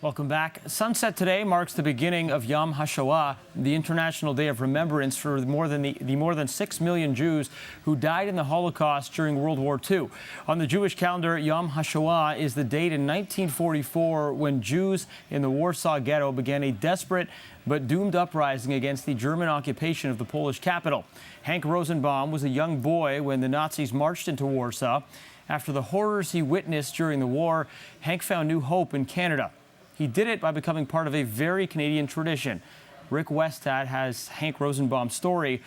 Welcome back. Sunset today marks the beginning of Yom Ha Shoah, the international day of remembrance for the more than 6 million Jews who died in the Holocaust during World War II. On the Jewish calendar, Yom Ha Shoah is the date in 1944 when Jews in the Warsaw Ghetto began a desperate but doomed uprising against the German occupation of the Polish capital. Hank Rosenbaum was a young boy when the Nazis marched into Warsaw. After the horrors he witnessed during the war, Hank found new hope in Canada. He did it by becoming part of a very Canadian tradition. Rick Westad has Hank Rosenbaum's story.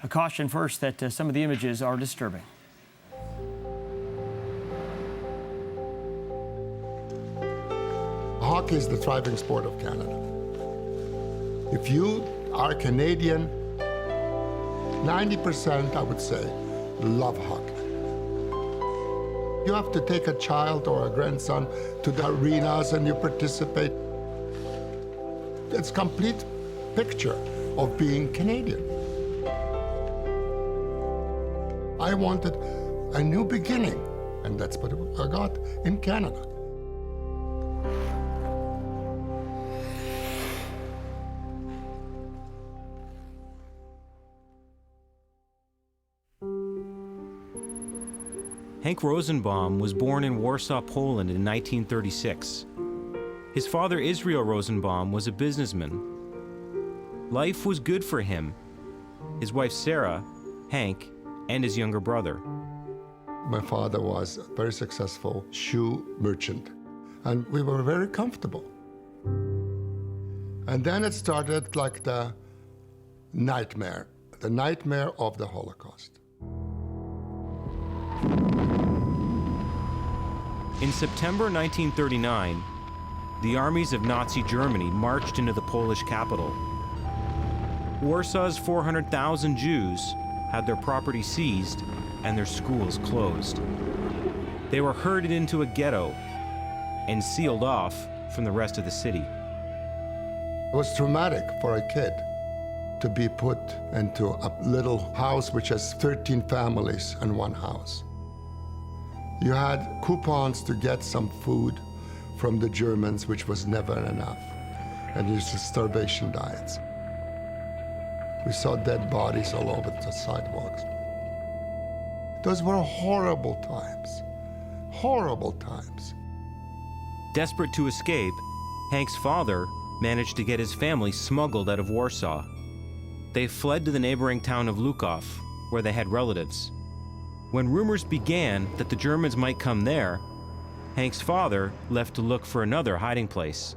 A caution first that some of the images are disturbing. Hockey is the thriving sport of Canada. If you are Canadian, 90%, I would say, love hockey. You have to take a child or a grandson to the arenas and you participate. It's a complete picture of being Canadian. I wanted a new beginning, and that's what I got in Canada. Hank Rosenbaum was born in Warsaw, Poland in 1936. His father, Israel Rosenbaum, was a businessman. Life was good for him, his wife, Sarah, Hank, and his younger brother. My father was a very successful shoe merchant, and we were very comfortable. And then it started like the nightmare of the Holocaust. In September 1939, the armies of Nazi Germany marched into the Polish capital. Warsaw's 400,000 Jews had their property seized and their schools closed. They were herded into a ghetto and sealed off from the rest of the city. It was traumatic for a kid to be put into a little house which has 13 families in one house. You had coupons to get some food from the Germans, which was never enough, and used to starvation diets. We saw dead bodies all over the sidewalks. Those were horrible times. Desperate to escape, Hank's father managed to get his family smuggled out of Warsaw. They fled to the neighboring town of Lukov, where they had relatives. When rumors began that the Germans might come there, Hank's father left to look for another hiding place.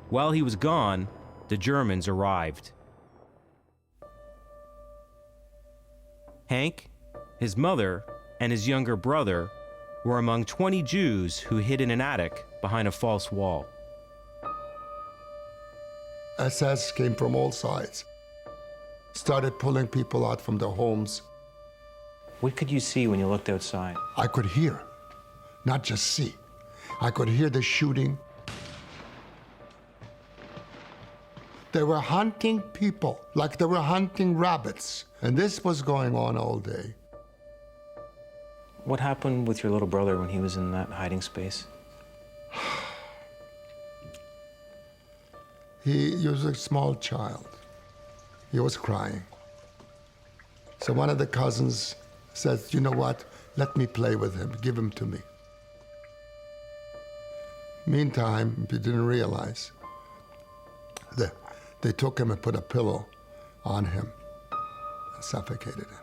While he was gone, the Germans arrived. Hank, his mother, and his younger brother were among 20 Jews who hid in an attic behind a false wall. SS came from all sides, started pulling people out from their homes. What could you see when you looked outside? I could hear, not just see. I could hear the shooting. They were hunting people like they were hunting rabbits, and this was going on all day. What happened with your little brother when he was in that hiding space? He was a small child. He was crying. So one of the cousins said, you know what, let me play with him, give him to me. Meantime, he didn't realize that they took him and put a pillow on him and suffocated him.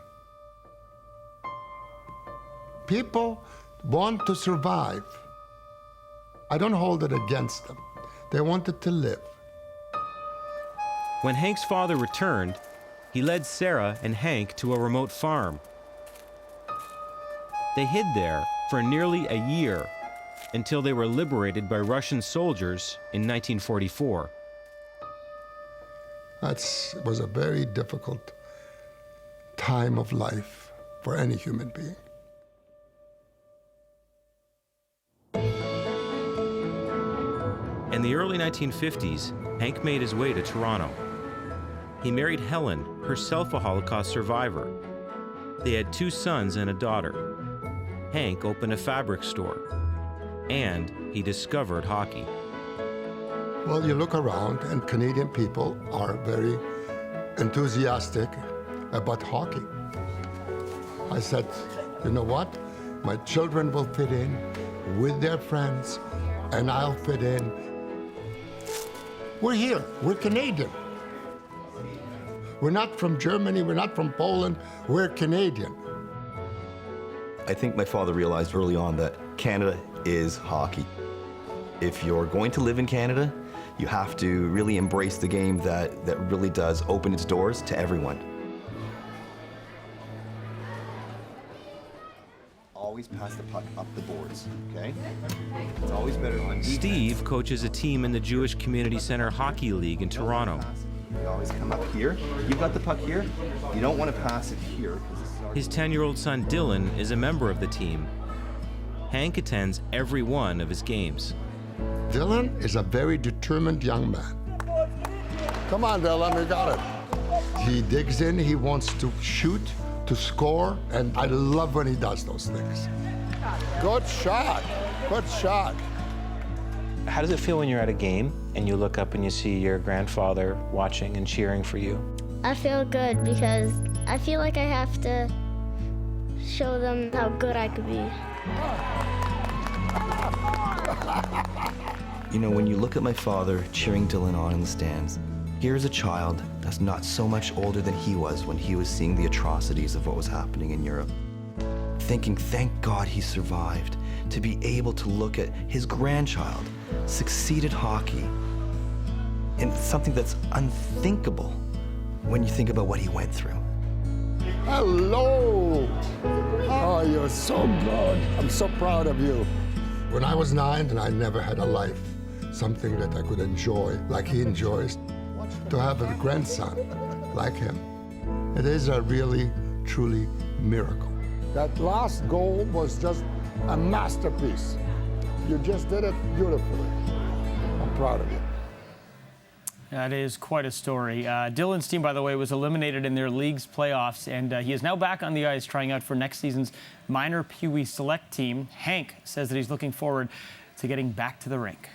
People want to survive. I don't hold it against them. They wanted to live. When Hank's father returned, he led Sarah and Hank to a remote farm. They hid there for nearly a year until they were liberated by Russian soldiers in 1944. That was a very difficult time of life for any human being. In the early 1950s, Hank made his way to Toronto. He married Helen, herself a Holocaust survivor. They had 2 sons and a daughter. Hank opened a fabric store, and he discovered hockey. Well, you look around, and Canadian people are very enthusiastic about hockey. I said, you know what? My children will fit in with their friends, and I'll fit in. We're here. We're Canadian. We're not from Germany. We're not from Poland. We're Canadian. I think my father realized early on that Canada is hockey. If you're going to live in Canada, you have to really embrace the game that really does open its doors to everyone. Always pass the puck up the boards, okay? It's always better on defense. Steve coaches a team in the Jewish Community Center Hockey League in Toronto. You always come up here. You've got the puck here. You don't want to pass it here. His 10-year-old son Dylan is a member of the team. Hank attends every one of his games. Dylan is a very determined young man. Come on, Dylan, we got it. He digs in, he wants to shoot, to score, and I love when he does those things. Good shot, good shot. How does it feel when you're at a game and you look up and you see your grandfather watching and cheering for you? I feel good because I feel like I have to show them how good I could be. You know, when you look at my father cheering Dylan on in the stands, here's a child that's not so much older than he was when he was seeing the atrocities of what was happening in Europe. Thinking, thank God he survived, to be able to look at his grandchild succeed at hockey in something that's unthinkable when you think about what he went through. Hello! Oh, you're so good. I'm so proud of you. When I was 9 and I never had a life, something that I could enjoy like he enjoys, to have a grandson like him, it is a really, truly miracle. That last goal was just a masterpiece. You just did it beautifully. I'm proud of you. That is quite a story. Dylan's team, by the way, was eliminated in their league's playoffs, and he is now back on the ice trying out for next season's minor Pee Wee Select team. Hank says that he's looking forward to getting back to the rink.